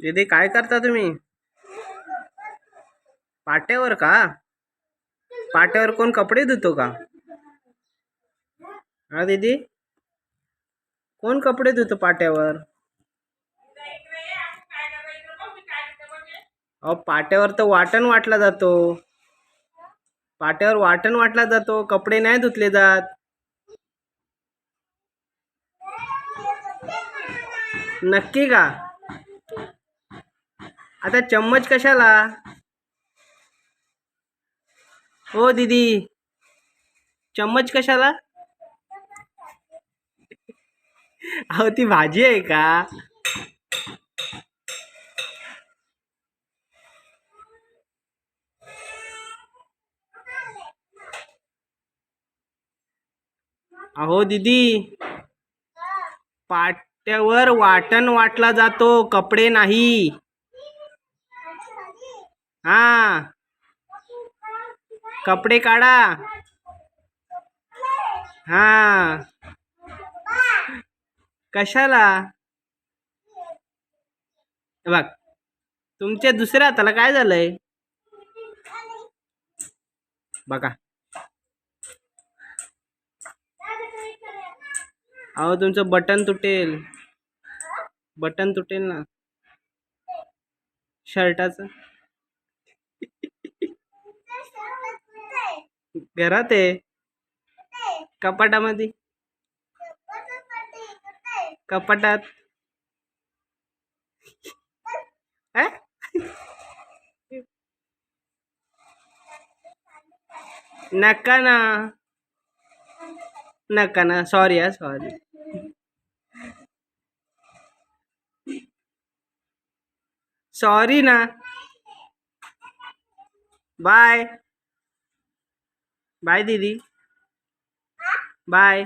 दीदी काय करता तुम्ही? पाट्यावर का? पाट्यावर कोण कपडे धुतो का? हा दीदी, कोण कपडे धुतो पाट्यावर? अहो पाट्यावर तर वाटण वाटला जातो. पाट्यावर वाटण वाटला जातो, कपडे नाही धुतले जात. नक्की का? आता चम्मच कशाला? हो दीदी, चम्मच कशाला? अहो ती भाजी आहे का? अहो दीदी, पाट्यावर वाटण वाटला जातो, कपडे नाही. हा, कपडे काढा. हा, कशाला? बघ, तुमच्या दुसऱ्या हाताला काय झालंय बघा. अहो तुमचं बटन तुटेल. बटन तुटेल ना शर्टाचं. घरात आहे, कपाटामध्ये. कपाटात. अ? नका ना, नका ना, सॉरी हा, सॉरी. सॉरी ना. बाय बाय दीदी, बाय.